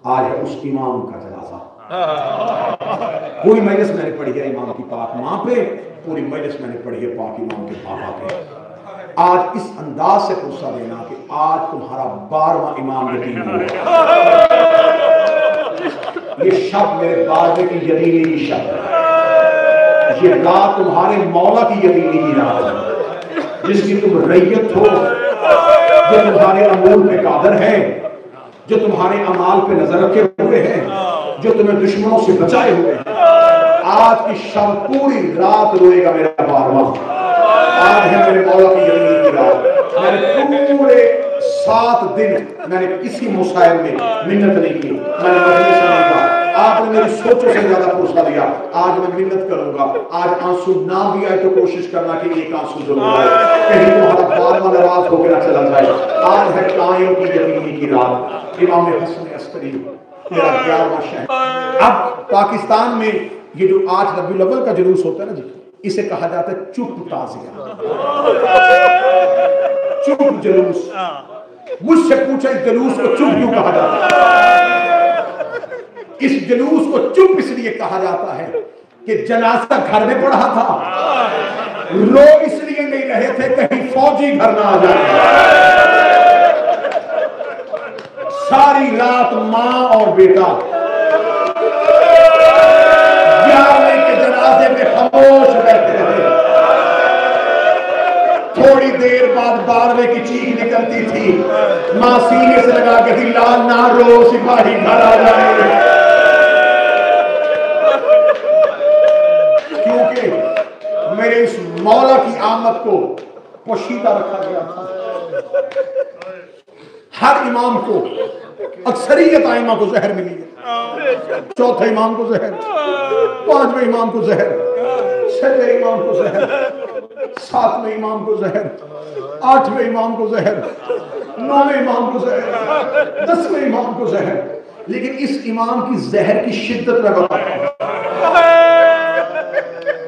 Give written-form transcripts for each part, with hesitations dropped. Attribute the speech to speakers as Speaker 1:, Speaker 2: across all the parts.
Speaker 1: آج ہے اس امام کا جنازہ. پوری مجلس میں نے پڑھی ہے امام کی پاک ماں پہ, پوری مجلس میں نے پڑھی ہے پاک امام کے پاپا پہ. آج اس انداز سے پوچھا دینا کہ آج تمہارا 12واں امام یتیم ہوا. یہ شب میرے 12ویں کی یتیمی کی شب ہے. یہ رات تمہارے مولا کی یتیمی کی رات ہے, جس کی تم ریت ہو, جو تمہارے امور پہ قادر ہے, جو تمہارے اعمال پہ نظر رکھے ہوئے ہیں, جو تمہیں دشمنوں سے بچائے ہوئے ہیں. آج کی شب پوری رات روئے گا میرا 12واں. آج ہے میرے مولا کی یتیمی کی رات. میں نے پورے 7 دن میں نے کسی مشاعر میں منت نہیں کی, میں نے مجلس نہیں کہا. آپ نے میری سوچوں سے زیادہ پوچھا دیا. آج میں منت کروں گا, آج آنسو نہ بھی آئے تو کوشش کرنا کہ ایک آنسو ضرور آئے, کہیں تمہارا 12واں ناراض ہو کے نہ چلا جائے. آج ہے قائم کی یتیمی کی رات. امام حسن عسکری میرا 11واں شہر. اب پاکستان میں یہ جو 8 ربیع الاول کا جلوس ہوتا ہے نا جی, اسے کہا جاتا ہے چپ تازیہ, چپ جلوس. مجھ سے پوچھا اس جلوس کو چپ کیوں کہا جاتا ہے؟ اس جلوس کو چپ اس لیے کہا جاتا ہے کہ جنازہ گھر میں پڑھا تھا, لوگ اس لیے نہیں رہے تھے کہیں فوجی گھر نہ آ جائے. ساری رات ماں اور بیٹا 11ویں کے جنازے میں خاموش بیٹھے رہے. تھوڑی دیر بعد 12ویں کی چیخ نکلتی تھی, ماں سینے سے لگا کے تھی, لال نہ رو, سپاہی گھر آ جائے. کیونکہ میرے اس مولا کی آمد کو پوشیدہ رکھا گیا تھا. ہر امام کو, اکثریت ائمہ کو زہر ملی ہے. چوتھے امام کو زہر, 5ویں امام کو زہر, 6ویں امام کو زہر, 7ویں امام کو زہر, 8ویں امام کو زہر, 9ویں امام کو زہر, 10ویں امام کو زہر. لیکن اس امام کی زہر کی شدت میں بتاتا ہوں,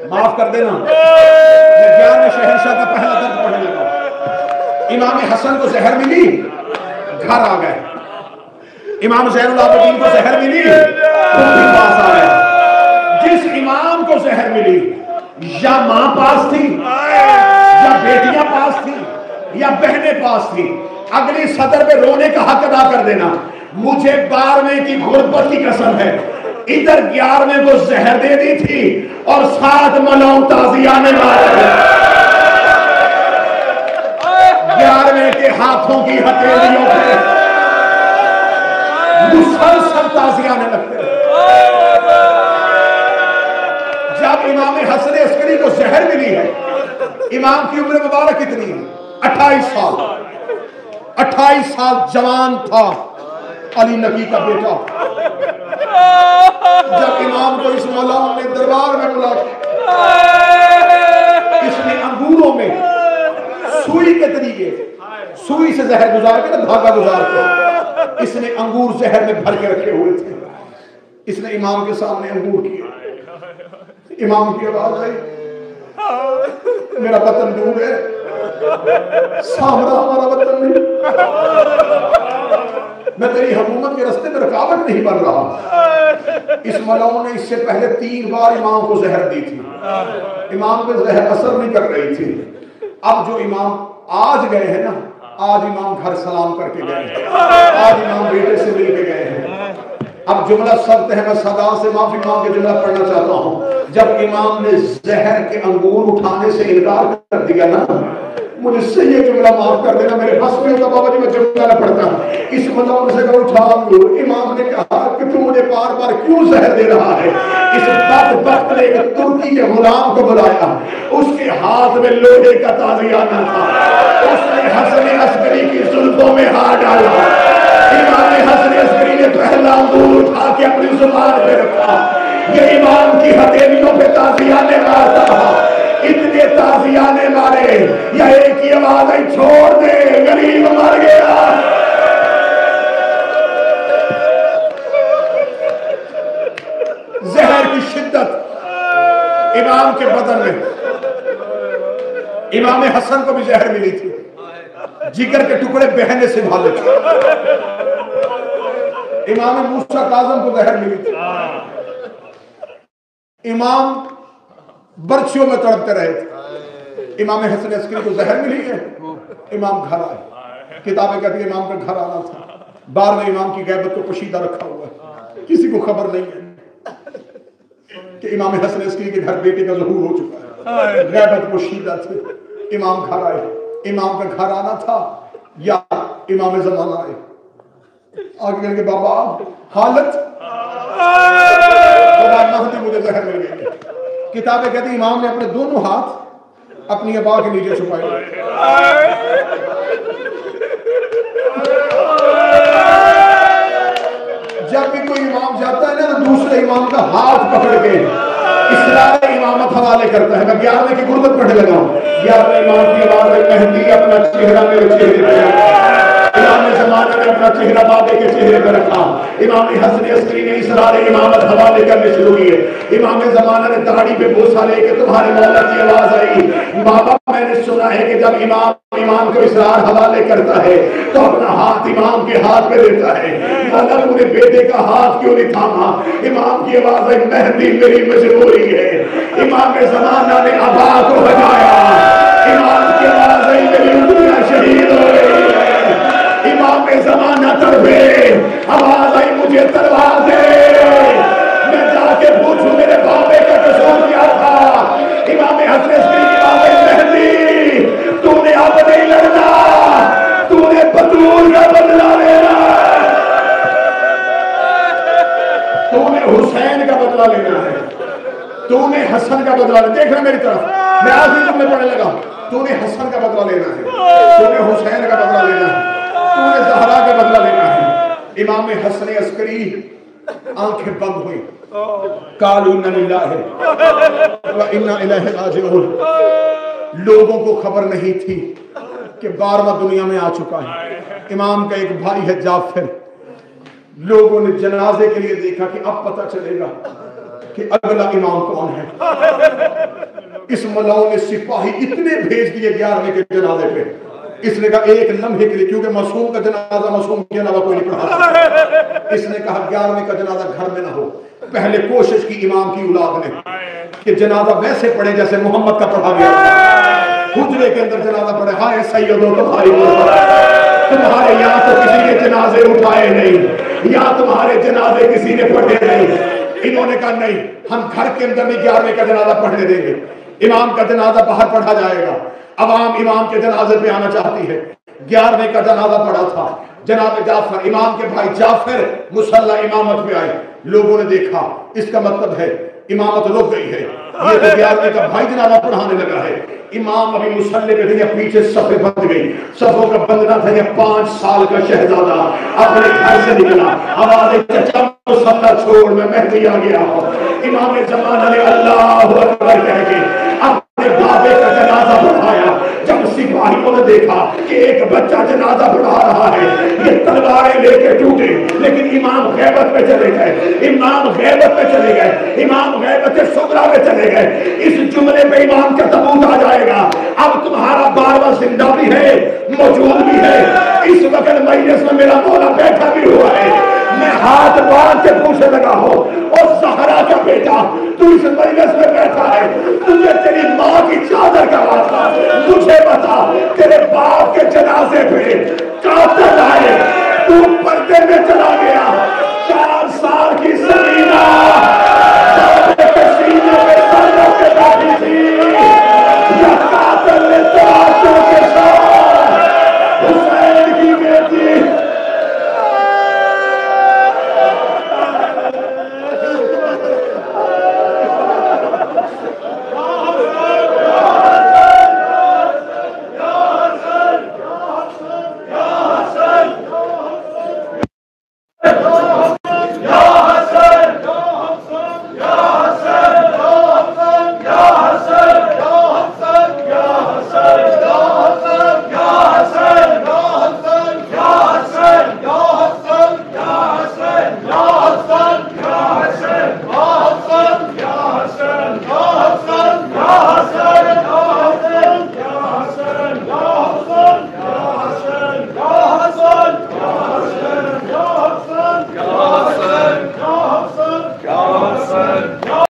Speaker 1: معاف کر دینا, میں 11ویں شہنشاہ کا پہلا درد پڑھنے لگا. امام حسن کو زہر ملی, گھر آ گئے. امام زین العابدین کو زہر ملی, خود بھی پاس آ گئے. جس امام کو زہر ملی, یا ماں پاس تھی, یا بیٹیاں پاس تھی, یا بہنیں پاس تھی, اگلی صدر پہ رونے کا حق ادا کر دینا. مجھے 12ویں کی غربت کی قسم ہے, ادھر 11ویں کو زہر دے دی تھی اور 7 ملاؤں تازیانے مارے. 11ویں کے ہاتھوں کی ہتھیلیوں پہ مسلسل تازیانے لگتے. جب امام حسن عسکری کو زہر ملی ہے, امام کی عمر مبارک کتنی ہے؟ 28 سال. 28 سال جوان تھا علی نبی کا بیٹا. جب امام کو اس مولانا نے دربار میں بلا کے, اس نے انگوروں میں سوئی کے طریقے, سوئی سے زہر گزار کے, دھاگا گزار کے, اس نے انگور زہر میں بھر کے رکھے ہوئے تھے. اس نے امام کے سامنے انگور کیے. امام کی آواز آئی, میرا وطن دور ہے, سامرا ہمارا وطن نہیں, میں تیری حکومت کے راستے میں رکاوٹ نہیں بن رہا. اس ملاؤں نے اس سے پہلے 3 بار امام کو زہر دی تھی, امام پہ زہر اثر نہیں کر رہی تھی. اب جو امام آج گئے ہیں نا, آج امام گھر سلام کر کے گئے ہیں, آج امام بیٹے سے مل کے گئے ہیں. اب جملہ سخت ہے, میں صدا سے معافی مانگ کے جملہ پڑھنا چاہتا ہوں. جب امام نے زہر کے انگور اٹھانے سے انکار کر دیا نا, مجھ سے یہ جملہ معاف کر دینا, میرے بس میں ہوتا بابا جی میں جملہ نہ پڑھتا. اس مدعو سے کہا اٹھا انگور. امام نے کہا کہ تو مجھے بار بار کیوں زہر دے رہا ہے؟ اس بدبخت نے ایک ترکی کے غلام کو بلایا, اس کے ہاتھ میں لوہے کا تازیانہ تھا, اس نے حسن عسکری کی زلفوں میں ہاتھ ڈالا. امام حسن عسکری نے پہلا انگور اٹھا کے اپنی زبان پہ رکھا. یہ امام کی ہتھیلیوں پہ تازیانے مارتا رہا. اتنے تازیانے مارے, یا ایک ہی آواز آئی, چھوڑ دے غریب مر گیا. زہر کی شدت امام کے بدن میں. امام حسن کو بھی زہر ملی تھی, جگر کے ٹکڑے بہنے سے بھالے تھے. امام موسیٰ کاظم کو زہر ملی تھی، امام برچھیوں میں تڑپتے رہے تھے، امام حسن عسکری کو زہر ملی ہے، امام گھر آئے، کتابیں کہتی ہیں امام کا گھر آنا تھا، بار میں امام کی غیبت کو پوشیدہ رکھا ہوا ہے، کسی کو خبر نہیں ہے کہ امام حسن عسکری کے گھر بیٹے کا ظہور ہو چکا ہے، غیبت پوشیدہ تھی، امام گھر آئے، امام کا گھر آنا تھا یا امام زمانہ آئے، آگے کہیں گے بابا حالت خدا مہدی مجھے زہر مل گئی، کتابیں کہتی امام نے اپنے دونوں ہاتھ اپنی ابا کے نیچے چھپائے، جب بھی کوئی امام جاتا ہے نا تو دوسرے امام کا ہاتھ پکڑ کے اسرار امامت حوالے کرتا ہے. میں 11ویں کی غربت پڑھنے لگا ہوں. 11ویں امام کی آواز میں مہدی اپنا چہرہ میرے چہرے پہ رکھا. امام زمانہ نے اپنا چہرہ بابے کے چہرے پہ رکھا. امام حسن عسکری نے اسرار امامت حوالے کرنے شروع کیے. امام زمانہ نے داڑھی پہ بوسہ لے کے تمہارے مولا کی آواز آئی, بابا میں نے سنا ہے کہ جب امام کو اسرار حوالے کرتا ہے تو اپنا ہاتھ امام کے ہاتھ پہ دیتا ہے. مولا نے بیٹے کا ہاتھ کیوں نہیں تھاما؟ امام کی آواز ہے مہدی میری مجبوری ہے. امام زمانہ نے ابا کو بجایا. امام کی آواز ہے میری انگلیاں شہید ہو گئی ہے. امام زمانہ تڑپے, آواز آئی مجھے تلوار دے, میں جا کے پوچھوں میرے بابے کا قصور کیا تھا. امام حسن عسکری کی آواز ہے مہدی تو نے اب نہیں لڑنا, تو نے بطول کا بدلہ لینا, تو نے حسین کا بدلہ لینا ہے, تو نے حسن کا بدلہ لینا. دیکھ رہے میری طرف, میں آخری جملے پڑھنے لگا. تو نے حسن کا بدلہ لینا ہے, تو نے حسین کا بدلہ لینا ہے, تو نے زہرا کا بدلہ لینا ہے. امام حسن عسکری آنکھیں بند ہوئی. قالوا انا للہ و انا الیہ راجعون. لوگوں کو خبر نہیں تھی کہ 12واں دنیا میں آ چکا ہے. امام کا ایک بھائی ہے جعفر. لوگوں نے جنازے کے لیے دیکھا کہ اب پتہ چلے گا کہ اگلا امام کون ہے. اس ملاؤں نے سپاہی اتنے بھیج دیے 11ویں کے جنازے پہ. اس نے کہا ایک لمحے کے لیے, کیونکہ معصوم کا جنازہ معصوم کے علاوہ کوئی نہیں پڑھا سکتا, اس نے کہا 11ویں کا جنازہ گھر میں نہ ہو. پہلے کوشش کی امام کی اولاد نے کہ جنازہ ویسے پڑھے جیسے محمد کا پڑھا گیا تھا. حجرے کے اندر جنازہ پڑھے. ہائے سیدو تمہاری مرحبت, تمہارے یہاں تو کسی نے جنازے اٹھائے نہیں, یا تمہارے جنازے کسی نے پڑھے نہیں. انہوں نے کہا نہیں, ہم گھر کے اندر نہیں 11ویں کا جنازہ پڑھنے دیں گے. امام کا جنازہ باہر پڑھا جائے گا. عوام امام کے جنازے پہ آنا چاہتی ہے. 11ویں کا جنازہ پڑھا تھا. جناب جعفر امام کے بھائی جعفر مصلی امامت پہ آئے. لوگوں نے دیکھا اس کا مطلب ہے امامت رک گئی ہے. یہ تو 11ویں کا بھائی جنازہ پڑھانے لگا ہے. امام ابھی مصلی پہ تھے, پیچھے صفیں بند گئی. صفوں کا بندنا تھا. یہ 5 سال کا شہزادہ اپنے گھر سے نکلا. آواز چچا مصلی چھوڑ, میں مہدی آ گیا ہوں. امام زمانہ نے اللہ اکبر کہہ کے اپنے بابے کا جنازہ پڑھایا. جب سپاہیوں نے دیکھا کہ ایک بچہ جنازہ پڑھا رہا ہے, یہ تلواریں لے کے ٹوٹے, لیکن امام غیبت پہ چلے گئے. امام غیبت پہ چلے گئے. امام غیبت صغریٰ پہ چلے گئے. اس جملے پہ امام کا تابوت آ جائے گا. اب تمہارا 12واں زندہ بھی ہے, موجود بھی ہے. اس وقت مجلس میں میرا مولا بیٹھا بھی ہوا ہے. میں ہاتھ باندھ کے پوچھنے لگا ہوں, اور زہرا کا بیٹا تو اس مجلس میں بیٹھا ہے, تجھے تیری ماں کی چادر کا واسطہ, مجھے بتا تیرے باپ کے جنازے پہ قاتل آئے, تو پردے میں چلا گیا. 4 سال کی سکینہ بابے کے سینے پہ سر رکھ کے بیٹھی تھی. یا قاتل نے تراشوں کے ساتھ حسین کی بیٹی
Speaker 2: حسن